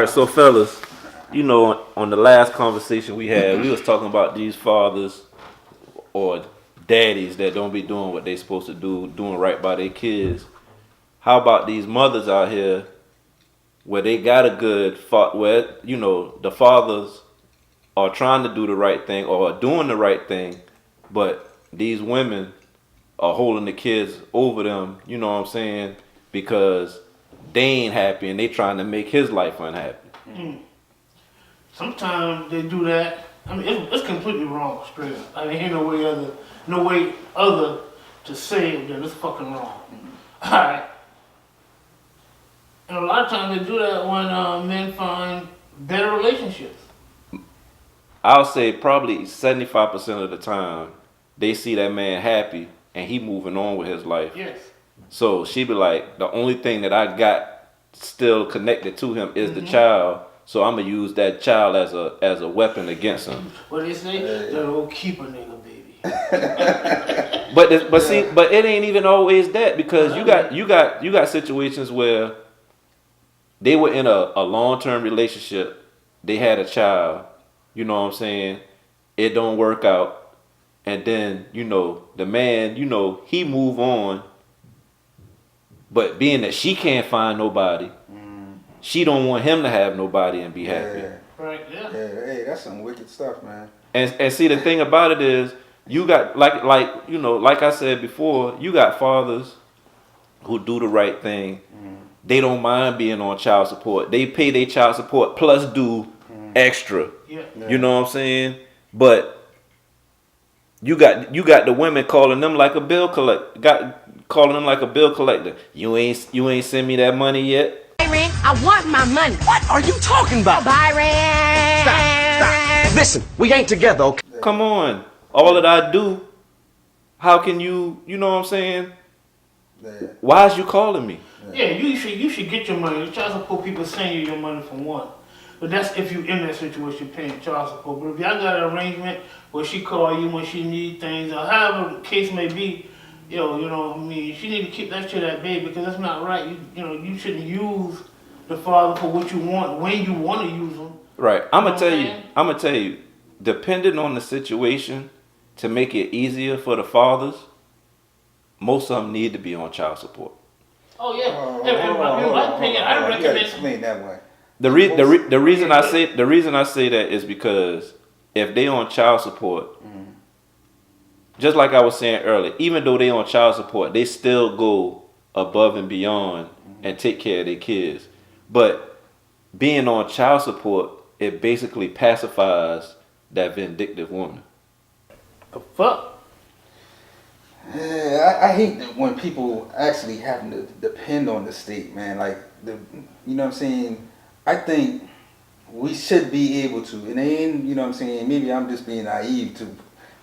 right, so fellas, you know, on the last conversation we had, we was talking about these fathers or daddies that don't be doing what they supposed to do, doing right by their kids. How about these mothers out here where they got a good, where, you know, the fathers are trying to do the right thing or are doing the right thing, but these women are holding the kids over them, you know what I'm saying, because they ain't happy and they trying to make his life unhappy. Sometimes they do that. I mean, it's completely wrong, straight up. I mean, ain't no way other to say that it's fucking wrong. All right. And a lot of times they do that when men find better relationships. I'll say probably 75% of the time they see that man happy and he moving on with his life. Yes. So she be like, the only thing that I got still connected to him is the child. So I'm gonna use that child as a weapon against him. What they say? That old keep a nigga, baby. but it ain't even always that, because you got situations where they were in a long-term relationship, they had a child, you know what I'm saying? It don't work out, and then, you know, the man, you know, he move on, but being that she can't find nobody, she don't want him to have nobody and be happy. Right, yeah. Hey, that's some wicked stuff, man. And see, the thing about it is, you got, like you know, like I said before, you got fathers who do the right thing. They don't mind being on child support. They pay their child support plus do extra. Yeah. You know what I'm saying? But you got the women calling them like a bill collector. Calling them like a bill collector. You ain't send me that money yet. Byron, I want my money. What are you talking about? Byron! Stop. Listen, we ain't together, okay? Come on. All that I do, how can you know what I'm saying? Why is you calling me? Yeah, you should get your money. The child support people send you your money for one. But that's if you in that situation paying child support. But if y'all got an arrangement where she call you when she need things, or however the case may be, you know, I mean, she need to keep that shit at bay, because that's not right. You know, you shouldn't use the father for what you want when you want to use them. Right. I'm gonna tell you, depending on the situation, to make it easier for the fathers, most of them need to be on child support. Oh yeah. In my opinion, I recommend. Explain that way. The reason I say that is because if they on child support, just like I was saying earlier, even though they on child support, they still go above and beyond and take care of their kids. But being on child support, it basically pacifies that vindictive woman. The fuck? Yeah, I hate that when people actually having to depend on the state, man. Like, you know what I'm saying? I think we should be able to, and then, you know what I'm saying, maybe I'm just being naive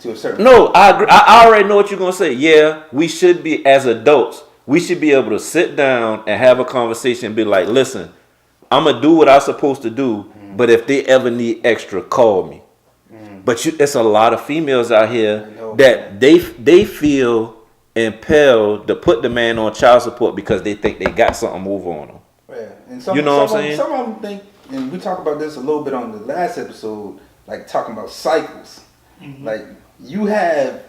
to a certain No, I agree. I already know what you're going to say. Yeah, we should be, as adults, we should be able to sit down and have a conversation and be like, listen, I'm going to do what I'm supposed to do, but if they ever need extra, call me. But it's a lot of females out here that they feel impelled to put the man on child support because they think they got something move on them. Yeah, and some, you know some what I'm saying? Some of them think, and we talked about this a little bit on the last episode, like talking about cycles. Like, you have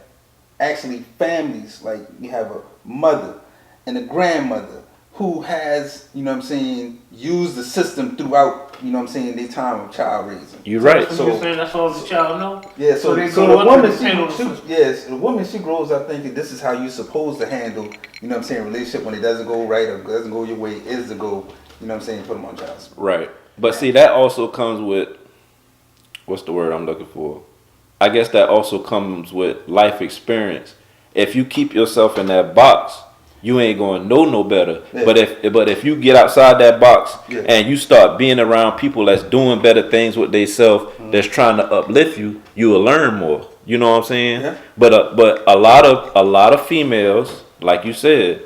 actually families, like you have a mother and a grandmother who has, you know what I'm saying, used the system throughout, you know what I'm saying, their time of child raising. You're right. So you're saying that's all the child know? Yeah, so they the grow up woman, and the woman, she grows up thinking this is how you're supposed to handle, you know what I'm saying, relationship when it doesn't go right or doesn't go your way, is to go, you know what I'm saying, put them on child support. Right. But see, that also comes with, what's the word I'm looking for? I guess that also comes with life experience. If you keep yourself in that box, you ain't gonna know no better. Yeah. But if you get outside that box and you start being around people that's doing better things with themselves, that's trying to uplift you, you will learn more. You know what I'm saying? Yeah. But a lot of females, like you said,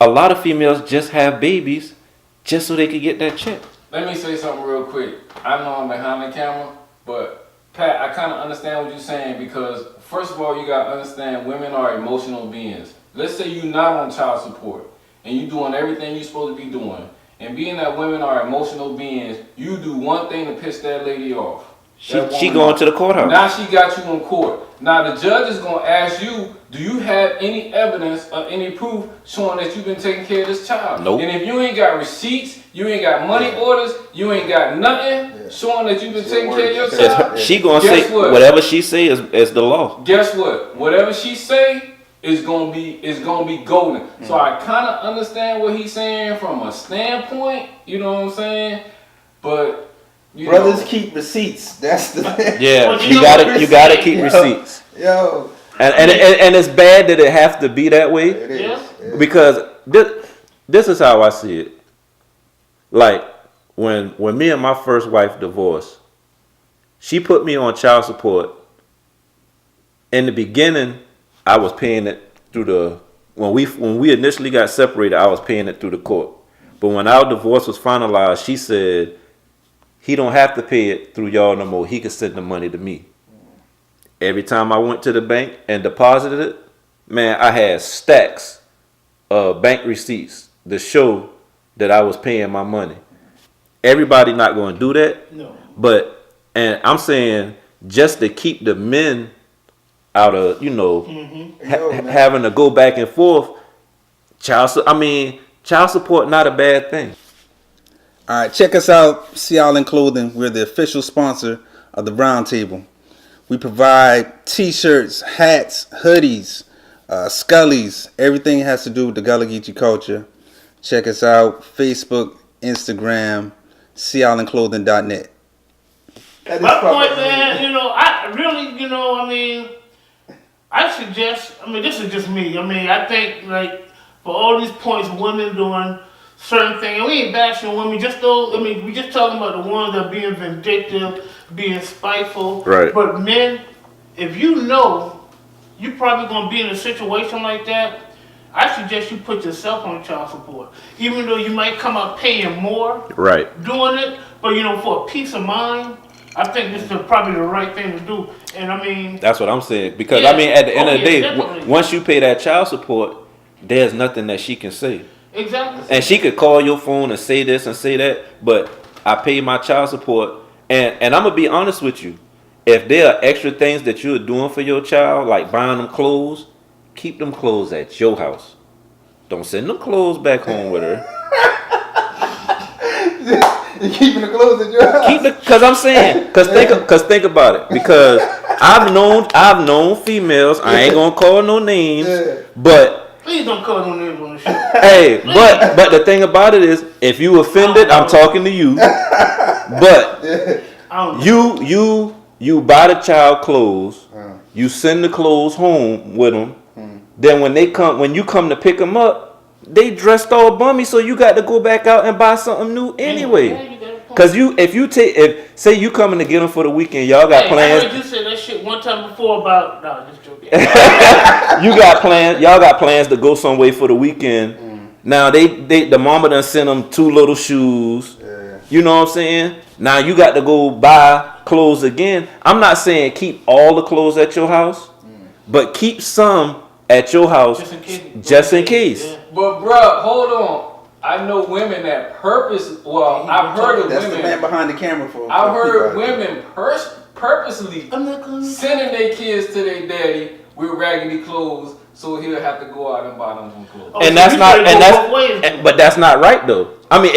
a lot of females just have babies just so they can get that check. Let me say something real quick. I know I'm behind the camera, but Pat, I kind of understand what you're saying, because first of all, you got to understand women are emotional beings. Let's say you're not on child support and you're doing everything you're supposed to be doing, And being that women are emotional beings, you do one thing to piss that lady off. She going to the courthouse. Now she got you in court. Now the judge is going to ask you, do you have any evidence or any proof showing that you've been taking care of this child? Nope. And if you ain't got receipts, you ain't got money orders, you ain't got nothing showing that you've been taking care of your child. She going to say what? whatever she say is the law. Guess what? Whatever she say is gonna be golden. So I kind of understand what he's saying from a standpoint. You know what I'm saying? But brothers keep receipts. That's the Yeah, you gotta keep receipts. Yo. And it's bad that it have to be that way. It is. Yeah. Because this is how I see it. Like when me and my first wife divorced, she put me on child support. In the beginning, I was paying it through when we initially got separated, I was paying it through the court. But when our divorce was finalized, she said he don't have to pay it through y'all no more. He could send the money to me. Every time I went to the bank and deposited it, man, I had stacks of bank receipts to show that I was paying my money. Everybody not going to do that. No. And I'm saying just to keep the men out of, having to go back and forth. Child support not a bad thing. All right, check us out, See Y'all in Clothing. We're the official sponsor of the Round Table. We provide t-shirts, hats, hoodies, scullies, everything has to do with the Gullah Geechee culture. Check us out, Facebook, Instagram, seeyallinclothing.net. My point, man, I suggest, this is just me. I think, like, for all these points, women doing certain things, and we ain't bashing women, we just talking about the ones that are being vindictive, being spiteful. Right. But men, if you know you're probably going to be in a situation like that, I suggest you put yourself on child support. Even though you might come out paying more doing it, but for a peace of mind, I think this is probably the right thing to do. And that's what I'm saying. Because at the end of the day, once you pay that child support, there's nothing that she can say. Exactly. And she could call your phone and say this and say that, but I pay my child support. And I'm going to be honest with you. If there are extra things that you're doing for your child, like buying them clothes, keep them clothes at your house. Don't send them clothes back home with her. You're keeping the clothes at your house? Because I'm saying, think about it. Because I've known females, I ain't going to call no names, but please don't call no names on the show. Hey, but the thing about it is, if you offended, I'm talking to you. But you buy the child clothes, you send the clothes home with them. Then when you come to pick them up, they dressed all bummy, so you got to go back out and buy something new anyway. Cause if say you coming to get them for the weekend, y'all got plans. I heard you say that shit one time before about just joking. Y'all got plans to go somewhere for the weekend. Now the mama done sent them 2 little shoes. Yeah. You know what I'm saying? Now you got to go buy clothes again. I'm not saying keep all the clothes at your house, but keep some at your house just in case. Yeah. But bruh, hold on. I know women that I've heard of That's women. the man behind the camera for. I've heard women purposely sending their kids to their daddy with raggedy clothes, so he'll have to go out and buy them some clothes. But that's not right though. I mean,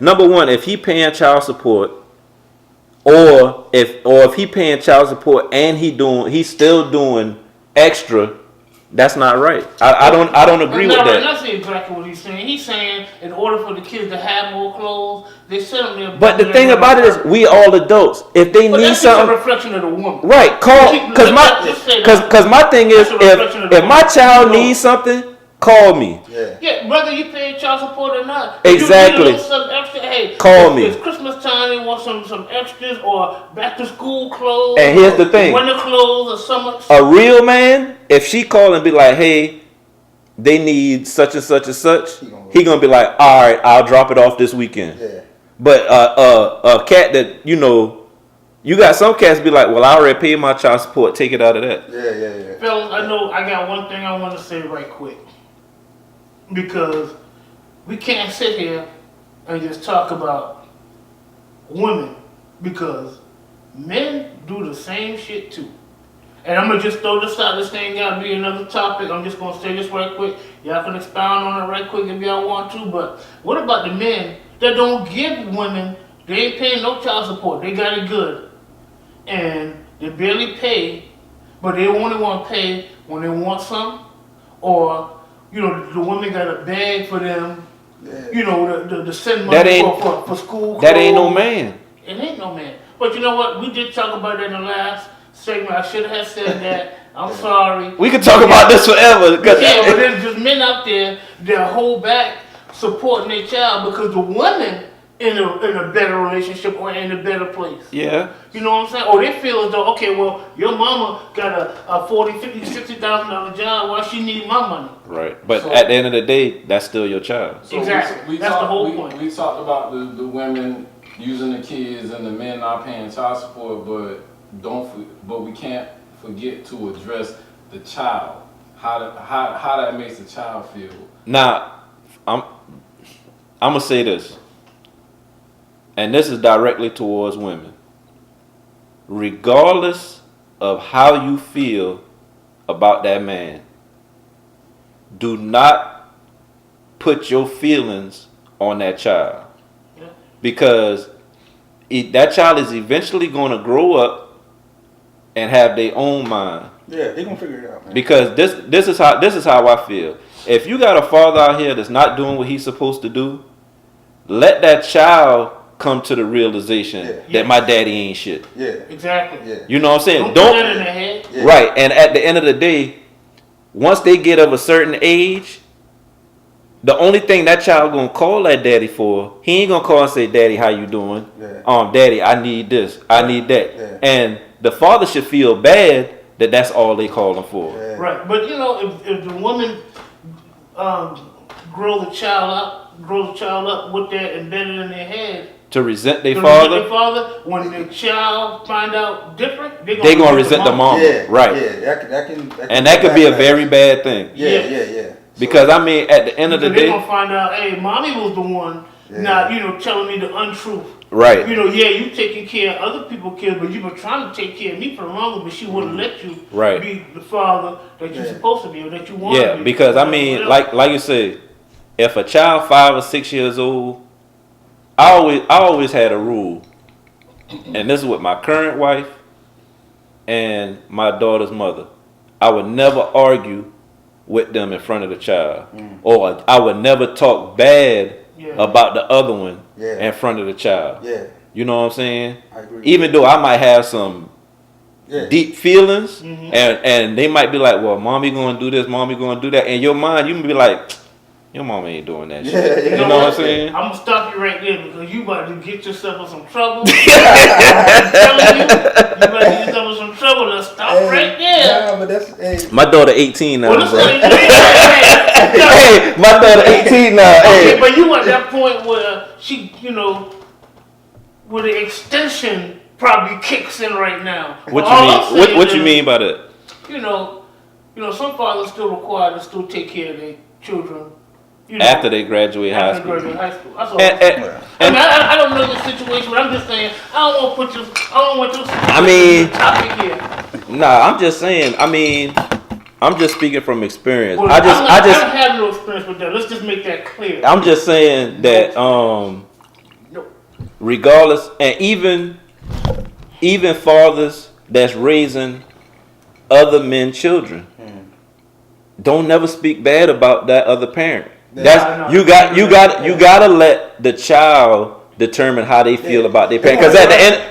number one, if he paying child support, or if he paying child support and he's still doing extra. That's not right. I don't agree with that. That's exactly what he's saying. He's saying in order for the kids to have more clothes, they send them there. But the thing about it is, we all adults. If they need something, that's a reflection of the woman. Right? Because my thing is, if my child needs something, call me. Yeah, whether you pay child support or not. Exactly. You some extra, hey, call me. It's Christmas time. They want some extras or back to school clothes. And here's the thing: winter clothes or summer. A real man, if she call and be like, "Hey, they need such and such and such," he gonna be like, "All right, I'll drop it off this weekend." Yeah. But a cat that you got some cats be like, "Well, I already paid my child support. Take it out of that." Yeah. Fellas, I got one thing I want to say right quick. Because we can't sit here and just talk about women, because men do the same shit too. And I'm gonna just throw this out. This ain't gotta be another topic. I'm just gonna say this right quick. Y'all can expound on it right quick if y'all want to. But what about the men that don't give women? They ain't paying no child support. They got it good, and they barely pay, but they only want to pay when they want some, or the women got a bag for them. Yeah. The send money for school. That ain't no man. It ain't no man. But you know what? We did talk about that in the last segment. I should have said that. I'm sorry. We could talk about this forever. Yeah, but there's just men out there that hold back supporting their child because the women in a better relationship or in a better place. Yeah. You know what I'm saying? Or they feel as though, okay, well, your mama got a $40,000, $50,000, $60,000 job. Why she need my money? Right. But at the end of the day, that's still your child. So exactly. That's the whole point. We talked about the women using the kids and the men not paying child support, but we can't forget to address the child. How that makes the child feel. Now, I'm gonna say this, and this is directly towards women. Regardless of how you feel about that man, do not put your feelings on that child. Yeah. Because that child is eventually going to grow up and have their own mind. Yeah, they're going to figure it out, man. Because this is how I feel. If you got a father out here that's not doing what he's supposed to do, let that child come to the realization that my daddy ain't shit. Yeah. Exactly. Yeah. You know what I'm saying? Don't put that in their head. Yeah. Right. And at the end of the day, once they get of a certain age, the only thing that child gonna call that daddy for, he ain't gonna call and say, "Daddy, how you doing?" Yeah. Daddy, I need this, I need that. Yeah. And the father should feel bad that that's all they call him for. Yeah. Right. But if the woman grow the child up with that embedded in their head, to resent their father, when the child find out different, they gonna resent the mom. Yeah, right. Yeah, that could be a very bad thing. Yeah. Because at the end of the day, they're gonna find out, hey, mommy was the one not, telling me the untruth. Right. You taking care of other people's kids, but you were trying to take care of me for the longest, but she wouldn't let you be the father that you're supposed to be or that you want to be. Yeah, because like you said, if a child 5 or 6 years old, I always had a rule, and this is with my current wife and my daughter's mother. I would never argue with them in front of the child, or I would never talk bad about the other one in front of the child. Yeah. You know what I'm saying? I agree. Even though I might have some deep feelings, and they might be like, "Well, mommy gonna do this, mommy gonna do that," and your mind, you can be like, "Your mama ain't doing that shit." You know what I'm saying? I'm gonna stop you right there because you about to get yourself in some trouble. I'm telling you about to get yourself in some trouble. Let's stop right there. Nah, but that's my daughter 18 now. Well, hey, my daughter 18 now. Okay, but you at that point where she, where the extension probably kicks in right now. What you mean? What you mean by that? Some fathers still required to still take care of their children. After they graduate high school. That's all. I don't know your situation, but I'm just saying I don't want you. Topic here. Nah, I'm just saying. I'm just speaking from experience. Well, I don't have no experience with that. Let's just make that clear. I'm just saying that regardless, and even fathers that's raising other men's children, don't never speak bad about that other parent. You gotta let the child determine how they feel about their parent.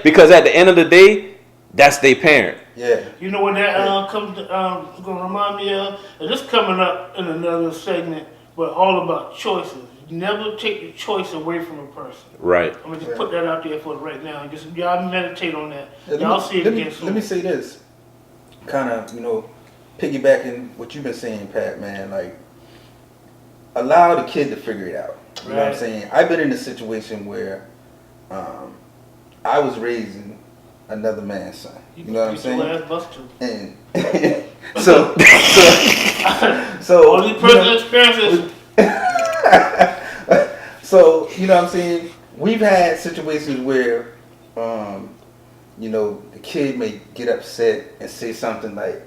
Because at the end of the day, that's their parent. Yeah. You know what that gonna remind me of? And this coming up in another segment, but all about choices. Never take the choice away from a person. Right. I'm gonna just put that out there for right now. Just y'all meditate on that. Y'all see it again soon. Let me say this. Kind of, piggybacking what you've been saying, Pat, man, like, allow the kid to figure it out. You know what I'm saying? I've been in a situation where I was raising another man's son. You know what I'm saying? And so all these personal experiences. So, you know what I'm saying? We've had situations where, you know, the kid may get upset and say something like,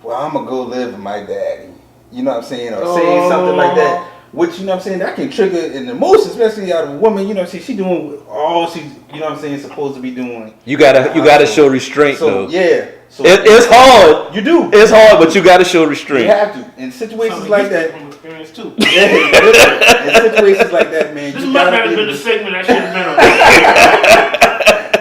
well, I'm going to go live with my daddy. You know what I'm saying? Or say something like that. Which, you know what I'm saying, that can trigger an emotion, especially out of a woman. You know, she doing all she's, you know what I'm saying, supposed to be doing. You gotta show restraint, so, though. Yeah. So it's hard. You do. It's hard, but you gotta show restraint. You have to. In situations like that. From experience too. Yeah, in situations like that, man. This you might gotta not have be been able the to- segment I should have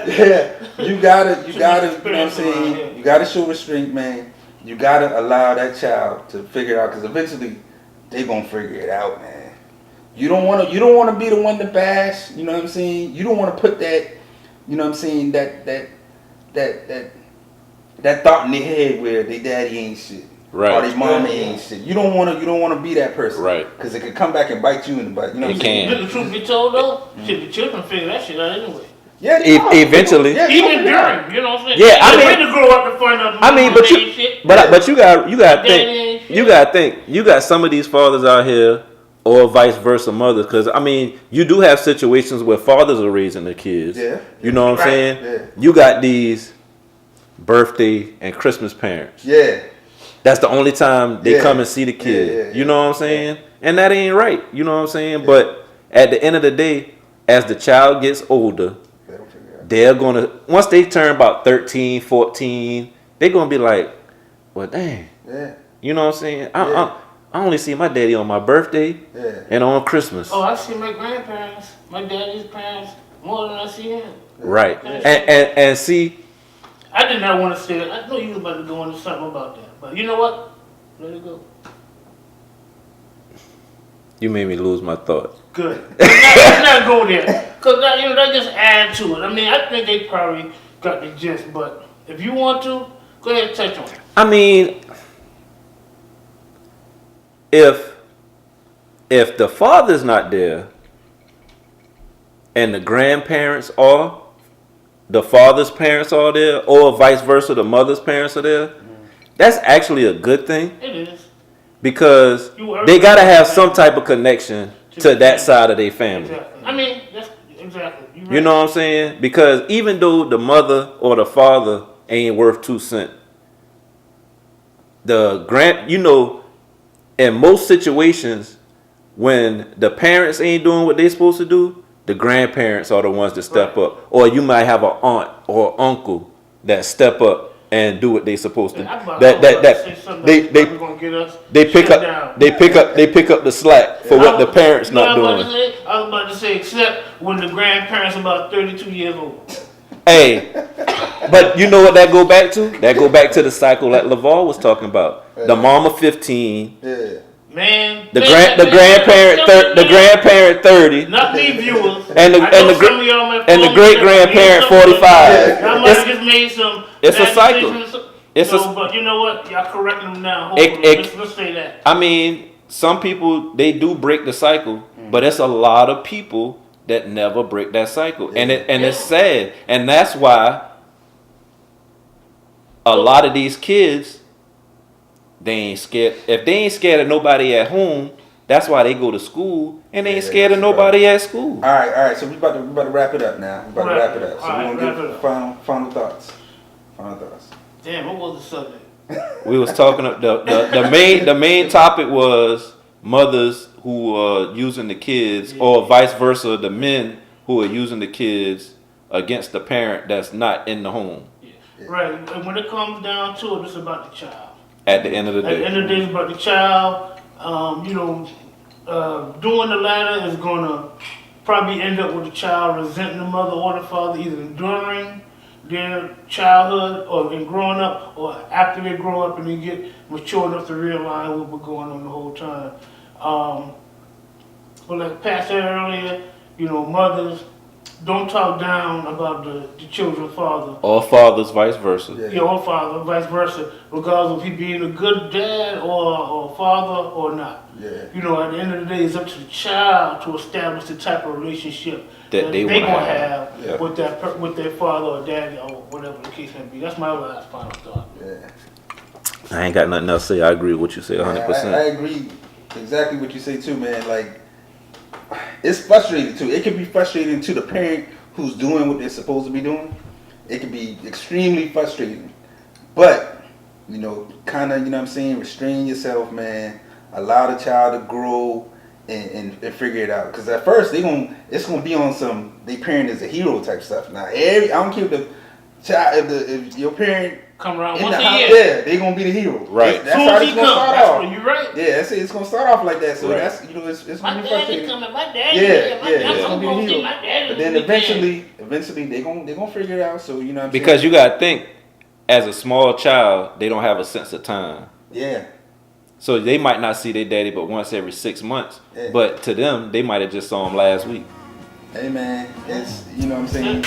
been on. Yeah, you gotta, you know what I'm saying? You gotta show restraint, man. You gotta allow that child to figure it out, because eventually they gonna figure it out, man. You don't wanna be the one to bash. You know what I'm saying? You don't wanna put that, you know what I'm saying, that thought in their head where their daddy ain't shit, Right. or their mama ain't shit. You don't wanna be that person, Right? Because it could come back and bite you in the butt. You know what I'm saying? The truth be told though, shit, the children figure that shit out anyway. Yeah, Eventually. Yeah, Even during, you know what I'm saying? Yeah, I They mean- wait to grow up to find out. I mean, but you gotta think. You got some of these fathers out here, or vice versa, mothers. Because I mean, you do have situations where fathers are raising their kids. Yeah. You know what I'm Right. saying? Yeah. You got these birthday and Christmas parents. Yeah. That's the only time they Yeah. come and see the kid. Yeah. You know what I'm saying? And that ain't right. You know what I'm saying? But at the end of the day, as the child gets older, They don't figure it out. they're gonna, once they turn about 13, 14, they're gonna be like, well, dang. Yeah. You know what I'm saying? Yeah. I only see my daddy on my birthday Yeah. and on Christmas. Oh, I see my grandparents, my daddy's parents, more than I see him. Right. Yeah. And see, I did not want to say that. I know you was about to go into something about that. But you know what? Let it go. you made me lose my thought. Good. Let's not go there. Because that, that just add to it. I mean, I think they probably got the gist. But if you want to, go ahead and touch on it. I mean, if the father's not there and the grandparents are, the father's parents are there, or vice versa, the mother's parents are there, that's actually a good thing, It is. because they gotta have some type of connection to that side of their family. Exactly. I mean, that's exactly. You're You know what I'm saying? Because even though the mother or the father ain't worth 2 cents, in most situations, when the parents ain't doing what they supposed to do, the grandparents are the ones that step up. Or you might have an aunt or uncle that step up and do what they supposed to. They pick up the slack for what the parents not doing. I was about to say, except when the grandparents are about 32 years old. Hey, but you know what that go back to? That go back to the cycle that LaVar was talking about. The mama 15, Yeah. Man, the grandparent 30, not me viewers, and the great grandparent 45. Y'all might have just made some. It's a bad cycle. decisions, but you know what? Y'all correcting them now. Let's say that. I mean, some people, they do break the cycle, but it's a lot of people that never break that cycle, and it's sad, and that's why a lot of these kids, they ain't scared. If they ain't scared of nobody at home, that's why they go to school, and they ain't scared of nobody at school. All right. So we about to wrap it up now. So we're gonna give final thoughts. Damn, what was the subject? We was talking the main topic was mothers who are using the kids, or vice versa, the men who are using the kids against the parent that's not in the home. Yeah. Right, and when it comes down to it, it's about the child. At the end of the day. At the end of the day, it's about the child. Doing the latter is gonna probably end up with the child resenting the mother or the father either during their childhood or in growing up, or after they grow up and they get mature enough to realize what was going on the whole time. But like Pat said earlier, mothers, don't talk down about the children's father. Or fathers, vice versa. Yeah, or father, vice versa, regardless of he being a good dad or father or not. Yeah. At the end of the day, it's up to the child to establish the type of relationship that they gonna want to have with their father or daddy or whatever the case may be. That's my last final thought. Yeah. I ain't got nothing else to say. I agree with what you say 100%. I agree exactly what you say too, man. Like, it's frustrating too. It can be frustrating to the parent who's doing what they're supposed to be doing. It can be extremely frustrating. But, you know, kind of, you know what I'm saying, restrain yourself, man. Allow the child to grow and figure it out. Because at first, it's gonna be on some, they parent is a hero type stuff. Now, I don't care if the child, if your parent come around in once the a house, year. yeah, they gonna be the hero. Right. That's Soon how as it's he gonna comes, start that's off. when you right. Yeah, that's it. It's gonna start off like that. So Right. that's, you know, it's My gonna be daddy frustrating. coming, my daddy. It's I'm gonna be gonna the see hero. my daddy. But then this weekend. eventually they gonna figure it out. So you know what I'm Because saying? you gotta think, as a small child, they don't have a sense of time. Yeah. So they might not see their daddy but once every 6 months. Yeah. But to them, they might have just saw him last week. Hey man, it's, you know what I'm saying?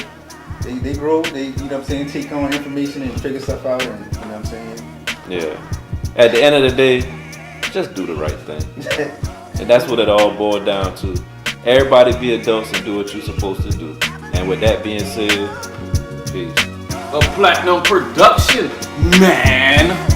They grow, you know what I'm saying, take on information and figure stuff out, and you know what I'm saying? Yeah. At the end of the day, just do the right thing. And that's what it all boiled down to. Everybody be adults and do what you're supposed to do. And with that being said, peace. A platinum production, man.